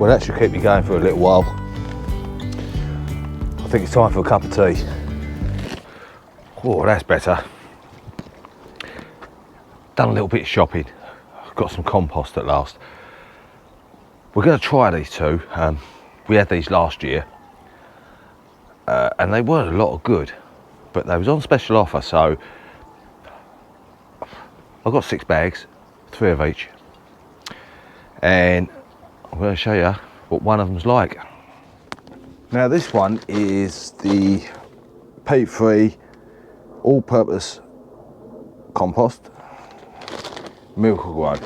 Well, that should keep me going for a little while. I think it's time for a cup of tea. Oh, that's better. Done a little bit of shopping. Got some compost at last. We're going to try these two. We had these last year, and they weren't a lot of good, but they was on special offer, so I've got 6 bags, 3 of each, and I'm going to show you what one of them's like. Now this one is the peat-free all-purpose compost, miracle grown.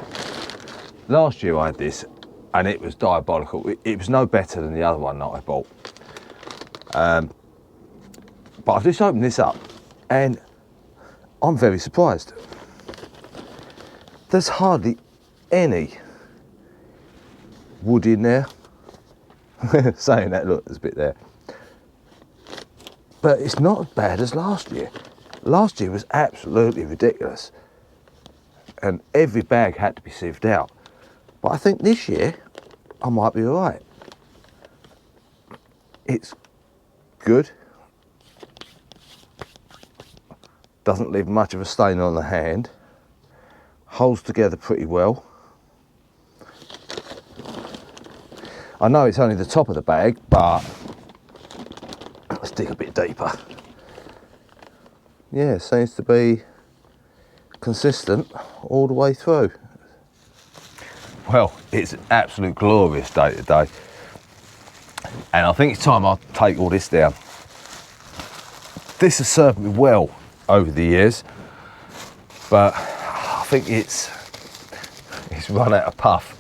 Last year I had this and it was diabolical. It was no better than the other one that I bought. But I've just opened this up and I'm very surprised. There's hardly any wood in there. Saying that, look, there's a bit there. But it's not as bad as last year. Last year was absolutely ridiculous. And every bag had to be sieved out. But I think this year, I might be all right. It's good. Doesn't leave much of a stain on the hand. Holds together pretty well. I know it's only the top of the bag, but let's dig a bit deeper. Yeah, seems to be consistent all the way through. Well, it's an absolute glorious day today. And I think it's time I take all this down. This has served me well over the years, but I think it's run out of puff.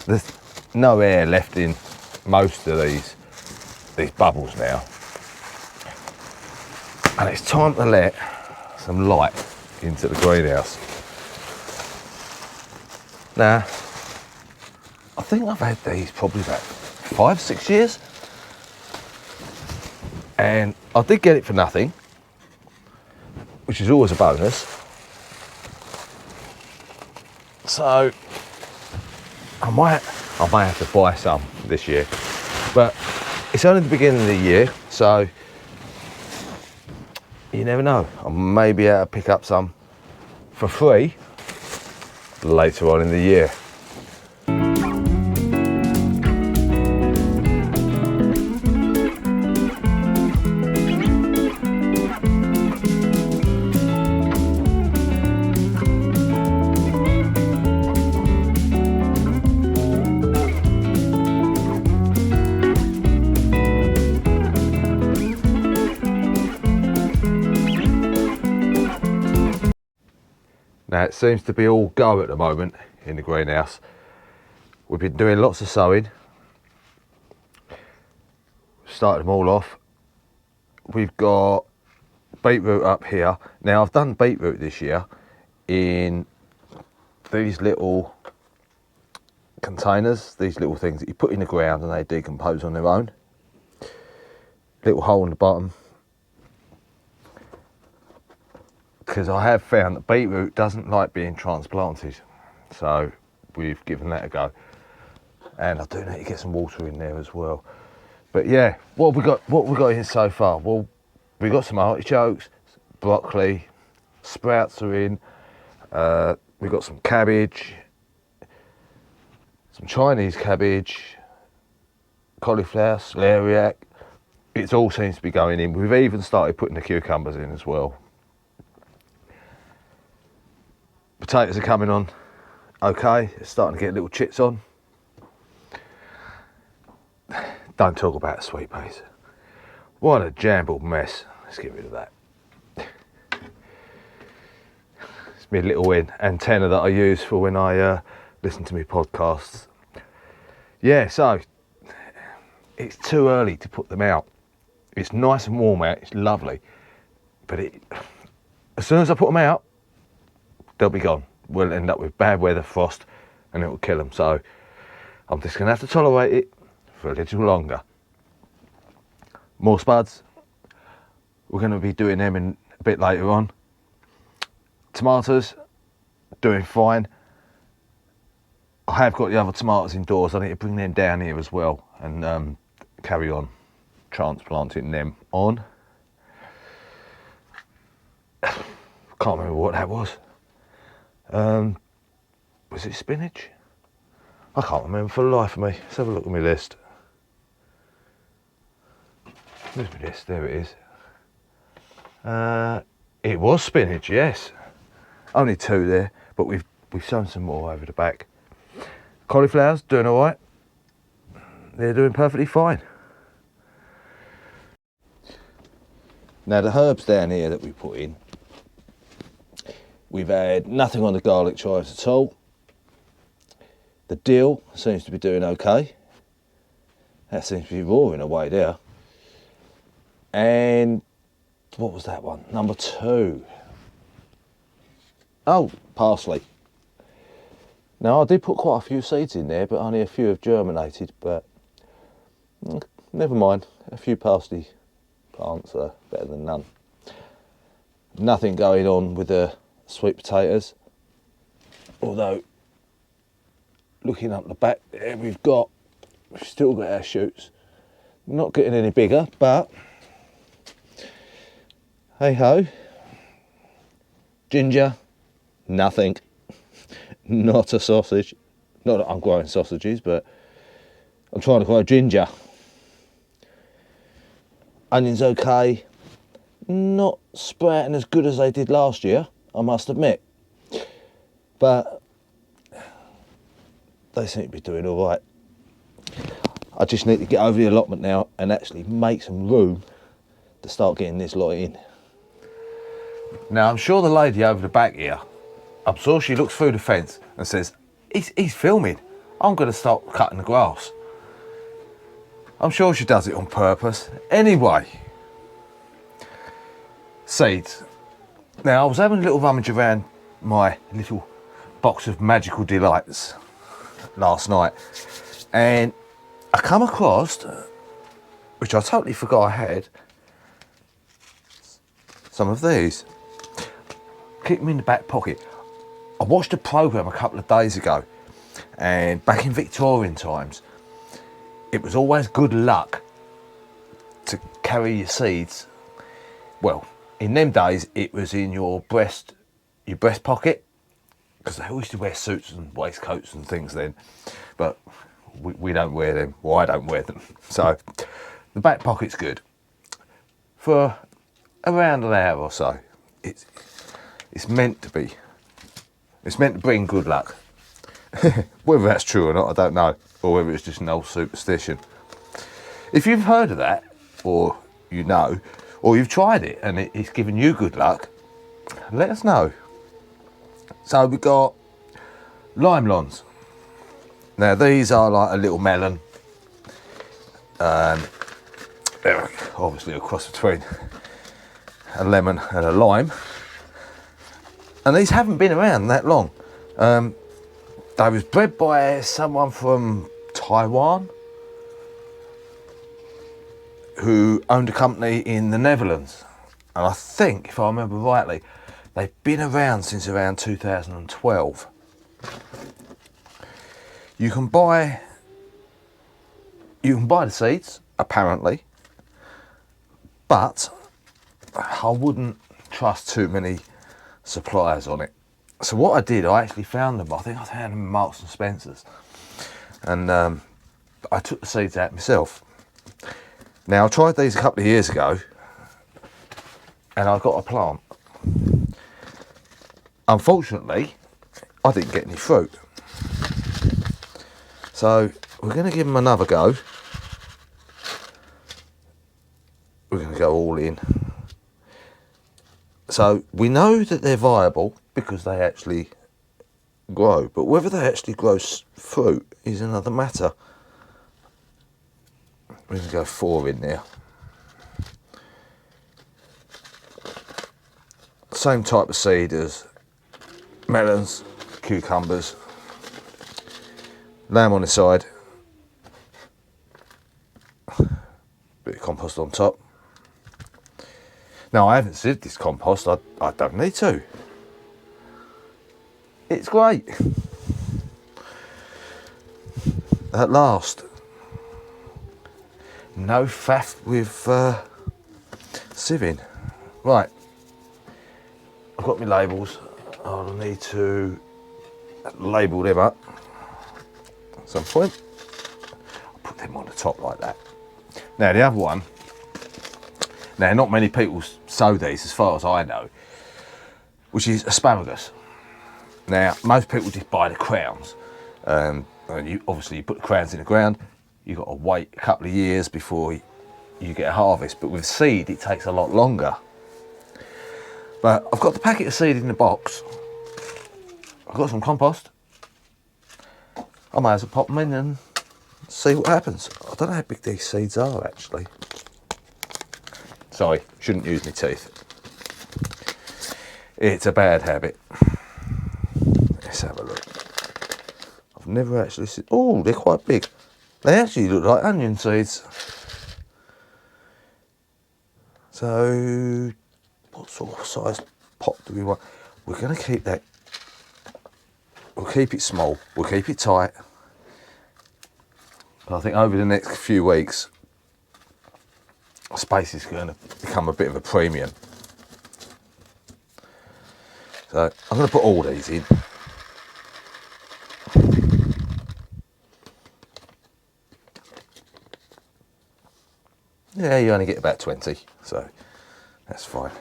There's no air left in most of these bubbles now. And it's time to let some light into the greenhouse. Now, I think I've had these probably about 5-6 years. And I did get it for nothing, which is always a bonus. So I might have to buy some this year, but it's only the beginning of the year, so you never know. I may be able to pick up some for free later on in the year. Now it seems to be all go at the moment in the greenhouse. We've been doing lots of sowing. Started them all off. We've got beetroot up here. Now I've done beetroot this year in these little containers, these little things that you put in the ground and they decompose on their own. Little hole in the bottom. Because I have found that beetroot doesn't like being transplanted, so we've given that a go. And I do need to get some water in there as well. But yeah, what have we got in so far? Well, we've got some artichokes, broccoli, sprouts are in. We've got some cabbage, some Chinese cabbage, cauliflower, celeriac. It all seems to be going in. We've even started putting the cucumbers in as well. Potatoes are coming on okay, it's starting to get little chits on. Don't talk about the sweet peas. What a jumbled mess. Let's get rid of that. It's my little antenna that I use for when I listen to my podcasts. Yeah, so it's too early to put them out. It's nice and warm out, it's lovely. But as soon as I put them out, they'll be gone. We'll end up with bad weather, frost, and it will kill them. So I'm just going to have to tolerate it for a little longer. More spuds. We're going to be doing them in a bit later on. Tomatoes, doing fine. I have got the other tomatoes indoors. I need to bring them down here as well and carry on transplanting them on. Can't remember what that was. Was it spinach? I can't remember for the life of me. Let's have a look at my list. Where's my list? There it is. It was spinach, yes. Only 2 there, but we've sown some more over the back. Cauliflowers doing all right. They're doing perfectly fine. Now the herbs down here that we put in, we've had nothing on the garlic chives at all. The dill seems to be doing okay. That seems to be roaring away there. And what was that one? Number 2. Oh, parsley. Now I did put quite a few seeds in there, but only a few have germinated, but never mind. A few parsley plants are better than none. Nothing going on with the sweet potatoes, although looking up the back there we've still got our shoots. Not getting any bigger, but hey ho. Ginger, nothing. Not a sausage. Not that I'm growing sausages, but I'm trying to grow ginger. Onions okay. Not sprouting as good as they did last year, I must admit. But they seem to be doing all right. I just need to get over the allotment now and actually make some room to start getting this lot in. Now I'm sure the lady over the back here, I'm sure she looks through the fence and says, he's filming. I'm going to start cutting the grass. I'm sure she does it on purpose. Anyway, seeds. Now I was having a little rummage around my little box of magical delights last night, and I come across, which I totally forgot I had, some of these. Keep them in the back pocket. I watched a programme a couple of days ago, and back in Victorian times, it was always good luck to carry your seeds. Well, in them days, it was in your breast pocket, because they always used to wear suits and waistcoats and things then, but we don't wear them. Well, I don't wear them. So the back pocket's good for around an hour or so. It's meant to be. It's meant to bring good luck. Whether that's true or not, I don't know, or whether it's just an old superstition. If you've heard of that, or you know, or you've tried it and it's given you good luck, let us know. So we've got lime lawns. Now these are like a little melon. They're obviously a cross between a lemon and a lime. And these haven't been around that long. They was bred by someone from Taiwan who owned a company in the Netherlands. And I think, if I remember rightly, they've been around since around 2012. You can buy the seeds, apparently, but I wouldn't trust too many suppliers on it. So what I did, I actually found them. I think I found them in Marks and Spencer's, and I took the seeds out myself. Now I tried these a couple of years ago, and I got a plant. Unfortunately, I didn't get any fruit. So we're going to give them another go. We're going to go all in. So we know that they're viable because they actually grow, but whether they actually grow fruit is another matter. We're going to go 4 in there. Same type of seed as melons, cucumbers. Lamb on the side. Bit of compost on top. Now I haven't sieved this compost, I don't need to. It's great. at last. No faff with sieving. Right, I've got my labels. I'll need to label them up at some point. I'll put them on the top like that. Now the other one, now not many people sow these as far as I know, which is asparagus. Now most people just buy the crowns. And obviously you put the crowns in the ground, you've got to wait a couple of years before you get a harvest, but with seed it takes a lot longer. But I've got the packet of seed in the box, I've got some compost, I might as well pop them in and see what happens. I don't know how big these seeds are actually. Sorry, shouldn't use my teeth. It's a bad habit. Let's have a look. I've never actually seen, oh, they're quite big. They actually look like onion seeds. So, what sort of size pot do we want? We're going to keep that, we'll keep it small, we'll keep it tight. But I think over the next few weeks, space is going to become a bit of a premium. So, I'm going to put all these in. Yeah, you only get about 20, so that's fine.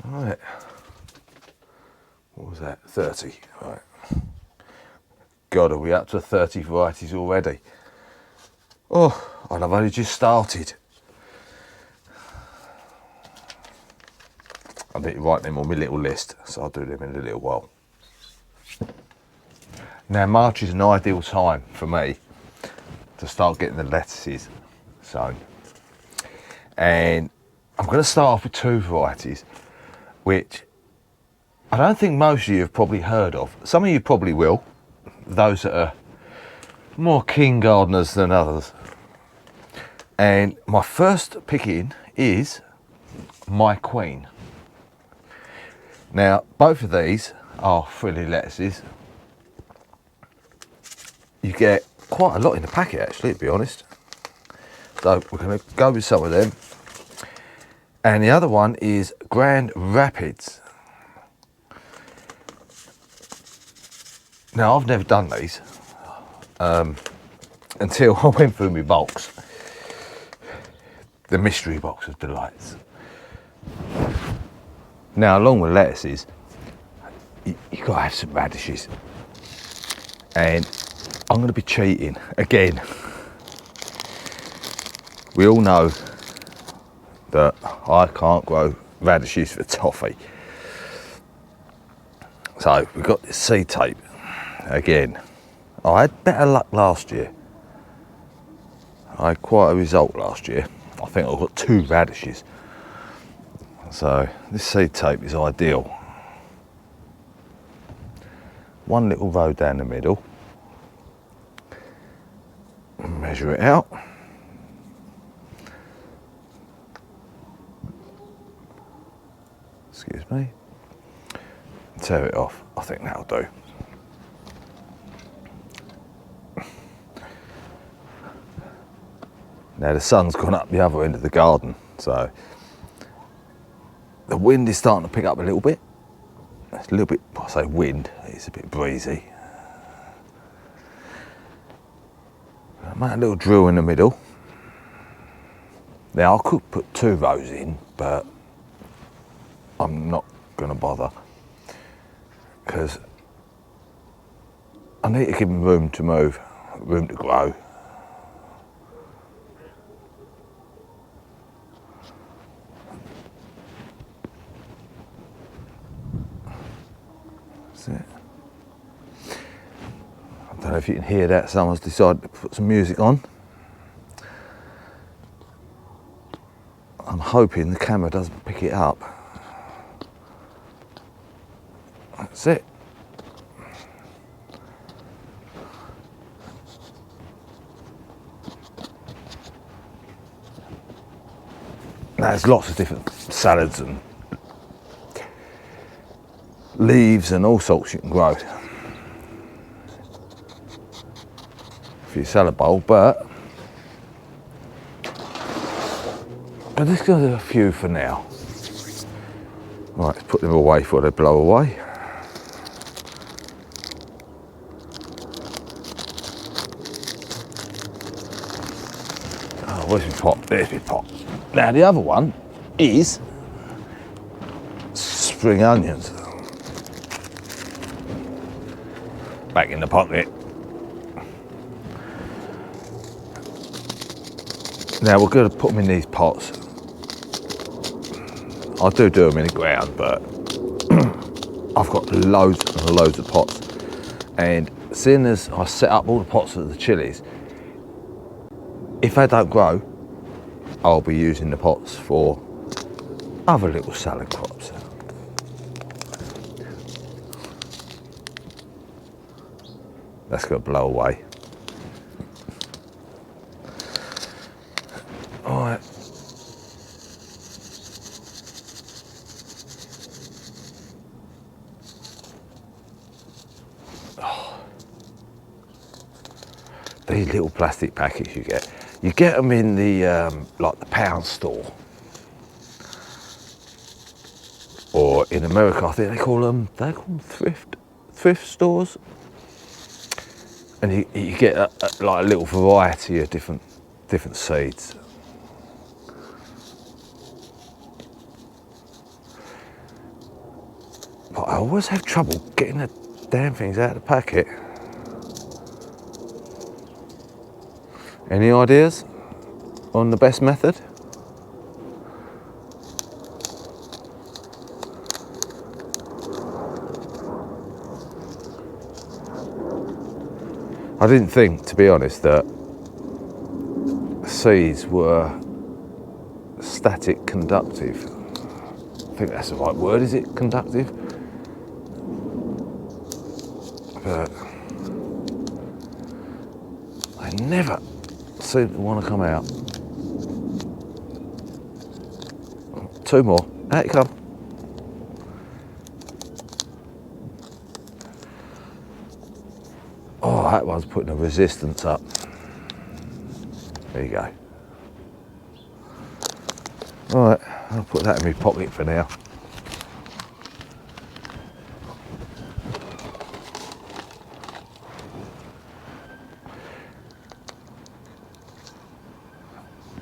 Right. What was that? 30. Right. God, are we up to 30 varieties already? Oh, and I've only just started. I need to write them on my little list, so I'll do them in a little while. Now March is an ideal time for me to start getting the lettuces sown. And I'm going to start off with two varieties, which I don't think most of you have probably heard of. Some of you probably will, those that are more keen gardeners than others. And my first pick-in is My Queen. Now, both of these are frilly lettuces. You get quite a lot in the packet actually, to be honest. So we're going to go with some of them. And the other one is Grand Rapids. Now I've never done these until I went through my box. The mystery box of delights. Now along with lettuces, you've got to have some radishes. And I'm going to be cheating again. We all know that I can't grow radishes for toffee. So we've got this seed tape again. I had better luck last year. I had quite a result last year. I think I got 2 radishes. So this seed tape is ideal. One little row down the middle. Measure it out. Excuse me. Tear it off. I think that'll do. Now the sun's gone up the other end of the garden, so the wind is starting to pick up a little bit. It's a little bit, I say wind, it's a bit breezy. I make a little drill in the middle. Now I could put 2 rows in, but I'm not going to bother because I need to give them room to move, room to grow. That's it. I don't know if you can hear that, someone's decided to put some music on. I'm hoping the camera doesn't pick it up. That's it. There's lots of different salads and leaves and all sorts you can grow for your salad bowl, but I'm just going to do a few for now. Right, let's put them away before they blow away. Oh, where's my pot? There's my pot. Now the other one is spring onions. Back in the pocket. Now we're going to put them in these pots. I do them in the ground, but I've got loads and loads of pots. And seeing as I set up all the pots of the chilies, if they don't grow, I'll be using the pots for other little salad crops. That's going to blow away. All right. Oh. These little plastic packets you get them in the like the pound store, or in America I think they call them thrift stores. And you get like a little variety of different seeds. But I always have trouble getting the damn things out of the packet. Any ideas on the best method? I didn't think, to be honest, that seeds were static conductive. I think that's the right word, is it? Conductive? But they never seem to want to come out. Two more. Out you come. Oh, that one's putting a resistance up. There you go. All right, I'll put that in my pocket for now.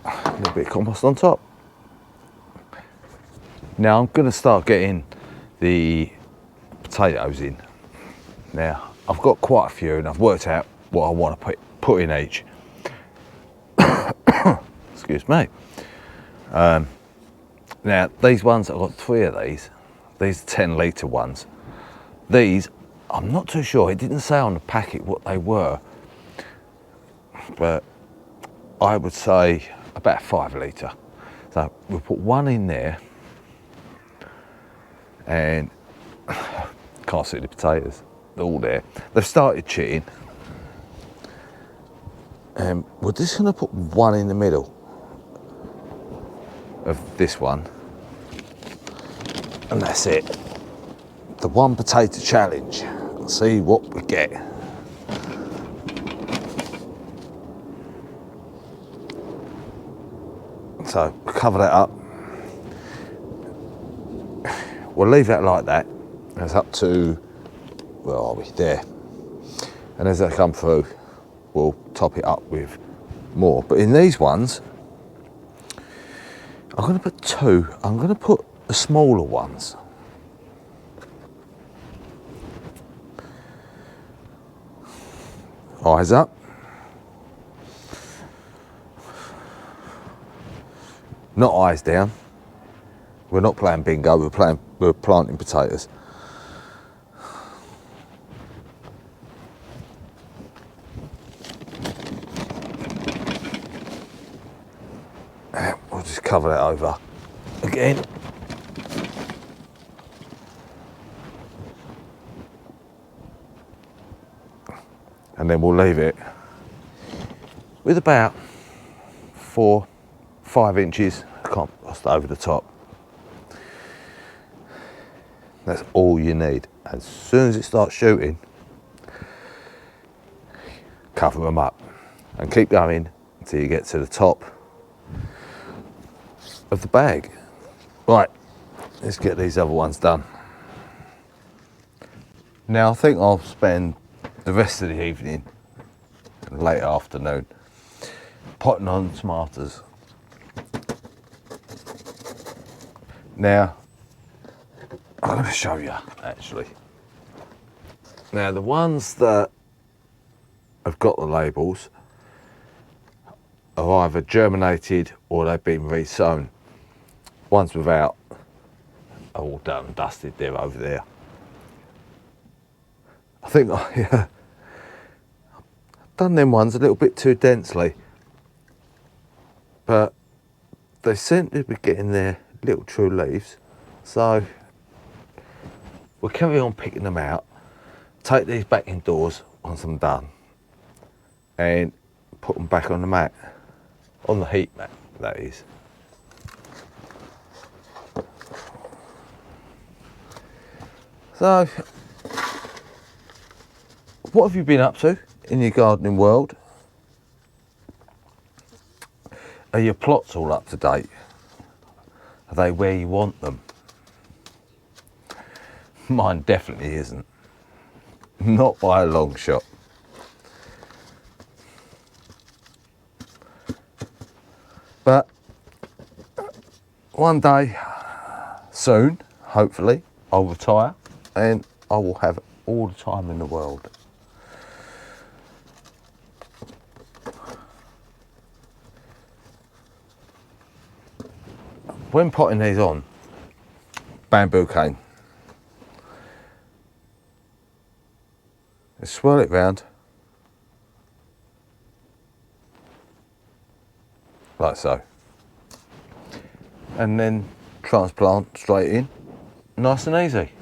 A little bit of compost on top. Now I'm going to start getting the potatoes in. Now I've got quite a few and I've worked out what I want to put in each. Excuse me. Now these ones, I've got 3 of these. These 10-litre ones. These, I'm not too sure, it didn't say on the packet what they were, but I would say about 5 litre. So we'll put one in there, and can't see the potatoes, they're all there. They've started chitting. And we're just going to put one in the middle of this one, and that's it. The 1 potato challenge. Let's see what we get. So cover that up. We'll leave that like that. It's up to, where are we? There. And as they come through, we'll top it up with more. But in these ones, I'm going to put 2. I'm going to put the smaller ones. Eyes up. Not eyes down. We're not playing bingo, we're planting potatoes. We'll just cover that over again. And then we'll leave it with about 4-5 inches compost over the top. That's all you need. As soon as it starts shooting, cover them up and keep going until you get to the top of the bag. Right, let's get these other ones done. Now I think I'll spend the rest of the evening, late afternoon, potting on tomatoes. Now, I'm going to show you actually. Now the ones that have got the labels are either germinated or they've been resown. Ones without are all done and dusted, they're over there. I think I've done them ones a little bit too densely, but they seem to be getting their little true leaves, so we'll carry on picking them out, take these back indoors once I'm done, and put them back on the mat, on the heat mat that is. So, what have you been up to in your gardening world? Are your plots all up to date? Are they where you want them? Mine definitely isn't. Not by a long shot. But one day, soon, hopefully, I'll retire and I will have all the time in the world. When potting these on, bamboo cane. Just swirl it round, like so. And then transplant straight in, nice and easy.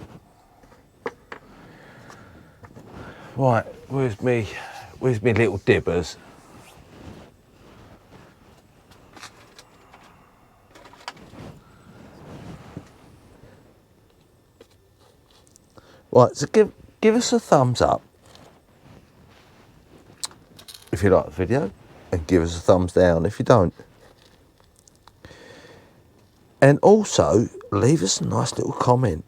Right, where's me little dibbers? Right, so give us a thumbs up if you like the video, and give us a thumbs down if you don't. And also, leave us a nice little comment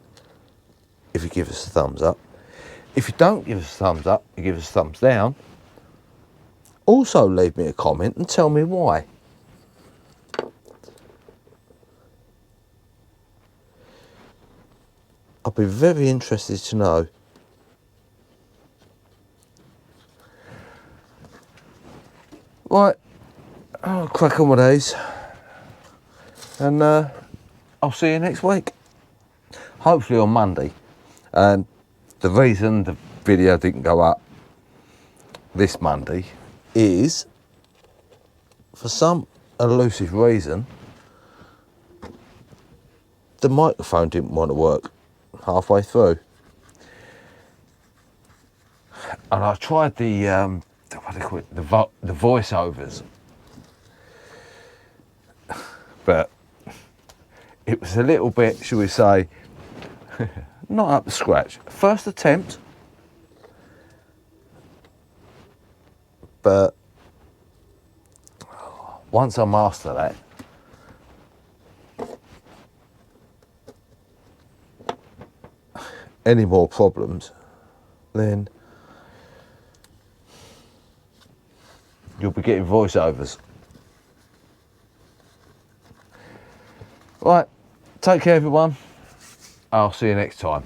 if you give us a thumbs up. If you don't give us a thumbs up, you give us a thumbs down. Also leave me a comment and tell me why. I'll be very interested to know. Right, I'll crack on with these, and I'll see you next week. Hopefully on Monday. And the reason the video didn't go up this Monday is, for some elusive reason, the microphone didn't want to work halfway through. And I tried the what do they call it, the voiceovers, but it was a little bit, shall we say, not up to scratch. First attempt, but once I master that, any more problems, then you'll be getting voiceovers. Right, take care everyone. I'll see you next time.